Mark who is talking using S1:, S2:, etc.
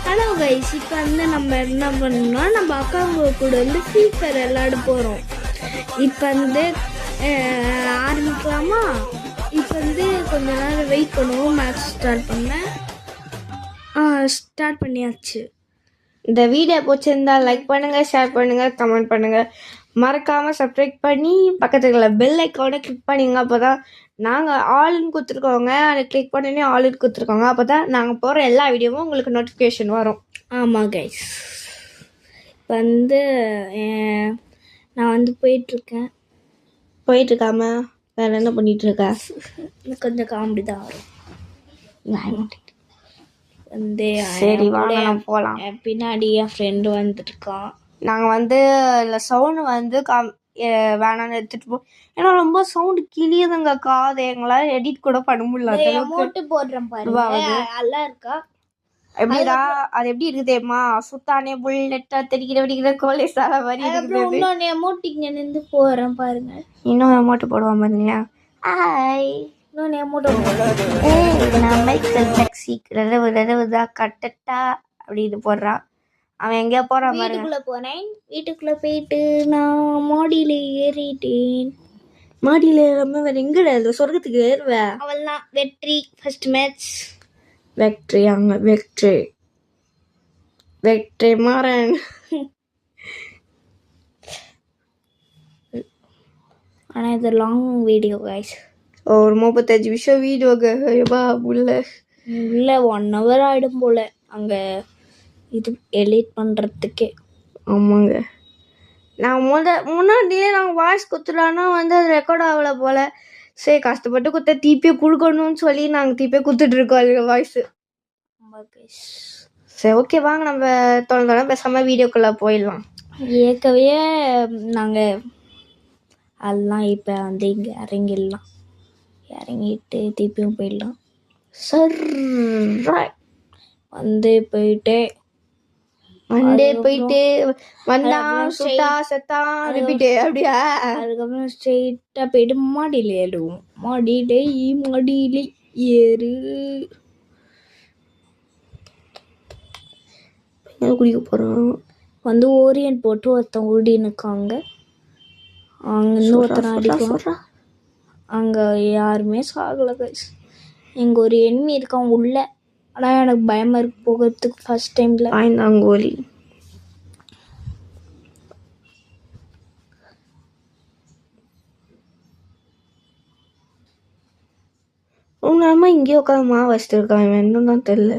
S1: Hello guys, இப்போ வந்து நம்ம என்ன பண்ணோம்னா நம்ம அக்காங்க கூட வந்து ஃப்ரீ ஃபயர் விளையாட போகிறோம். இப்போ வந்து ஆரம்பிக்கலாமா? இப்போ வந்து கொஞ்ச நேரம் வெயிட் பண்ணுவோம். மேட்ச் ஸ்டார்ட் பண்ணியாச்சு.
S2: இந்த வீடியோ பிடிச்சிருந்தா லைக் பண்ணுங்க, ஷேர் பண்ணுங்க, கமெண்ட் பண்ணுங்க. மறக்காம சப்ஸ்கிரைப் பண்ணி பக்கத்துல இருக்கிற பெல் ஐக்கானை கிளிக் பண்ணிங்க. அப்போதான் நாங்கள் ஆளுன்னு கொடுத்துருக்கோங்க, அதை கிளிக் பண்ணி ஆளுன்னு கொடுத்துருக்கோங்க. அப்போதான் நாங்கள் போகிற எல்லா வீடியோவும் உங்களுக்கு நோட்டிஃபிகேஷன் வரும்.
S1: ஆமாம் கைஸ், இப்போ வந்து நான் வந்து
S2: போயிட்டுருக்காம வேற என்ன பண்ணிட்டு இருக்க?
S1: கொஞ்சம் காமெடி தான் வரும். வந்து
S2: சரி வாங்க நம்ம போகலாம்.
S1: பின்னாடி என் ஃப்ரெண்டு வந்துட்டுருக்கான்.
S2: நாங்கள் வந்து இல்லை சவுண்டு வந்து வேணான்னு எடுத்துட்டு போ, ஏன்னா ரொம்ப சவுண்டு கிளியுதுங்க காது. எங்களால் எடிட் கூட பண்ண முடியல.
S1: அமௌண்ட் போடுறேன் பாருங்க, நல்லா இருக்கா?
S2: எப்படிடா அது எப்படி இருக்குது தெரியுமா? சுத்தானே புல்லட்டா தெரிக்கிற கோலை சால மாதிரி இருக்குது.
S1: இன்னொன்னு அமௌண்ட் இங்க நின்று போறேன் பாருங்க.
S2: இன்னும் அமௌண்ட் போடுவான் பாருங்க.
S1: இன்னொன்னு அமௌண்ட்
S2: நான் மைக்கேல் டாக்ஸி ரெதவுதான் கட்டட்டா அப்படின்னு போடுறான். அவன் எங்கேயா போறான் பாருங்க.
S1: வீட்டுக்குள்ள போனேன். வீட்டுக்குள்ள போயிட்டு நான் மாடியில ஏறிட்டேன்.
S2: மாடியில ஏறாம வேற எங்க சொர்க்கத்துக்கு ஏறுவேன்.
S1: அவள் தான் வெற்றி. ஃபர்ஸ்ட் மேட்ச்
S2: வெற்றி. அங்க வெற்றி மாறன்.
S1: ஆனால் இது லாங் வீடியோ கைஸ்.
S2: ஒரு 35 நிமிஷம் வீடியோவா உள்ள
S1: 1 hour ஆகிடும் போல் அங்கே இது எடிட் பண்ணுறதுக்கே.
S2: ஆமாங்க, நான் முன்னாடியே நாங்கள் வாய்ஸ் கொடுத்துட்டோன்னா வந்து அது ரெக்கார்ட் ஆகலை போல். சரி கஷ்டப்பட்டு கொடுத்த தீப்பே கொடுக்கணும்னு சொல்லி நாங்கள் தீப்பே கொடுத்துட்ருக்கோம் அதுக்கு வாய்ஸு. சரி ஓகே வாங்க நம்ம தொடர்ந்து பேசாமல் வீடியோக்குள்ளே போயிடலாம்.
S1: ஏற்கவே நாங்கள் அதெல்லாம் இப்போ வந்து இங்கே இறங்கிட்டு திருப்பியும் போயிடலாம்.
S2: சார்
S1: போயிட்டு
S2: வந்தான் சுட்டா செத்தான் ரிப்பீட்டு அப்படியா.
S1: அதுக்கப்புறம் ஸ்ட்ரெயிட்டாக போயிட்டு மாடியில் ஏறுவோம். மாடியில் ஏறு.
S2: குடிக்க போகிறோம்.
S1: வந்து ஓரியன் போட்டு ஒருத்தன் ஓடினுக்காங்க. அங்கே இன்னும் ஒருத்தனை அடிக்கும். அங்கே யாருமே சாகலை கைஸ். இங்கே ஒரு எண்ணி இருக்கான் உள்ள. ஆனால் எனக்கு பயமாக இருக்கு போகிறதுக்கு ஃபர்ஸ்ட் டைமில்.
S2: ஆய்ந்தாங்கோலி ரொம்ப நேரமாக இங்கேயே உட்காந்து மாவு வச்சுட்டு இருக்கான். இன்னும் தான் தெரியல.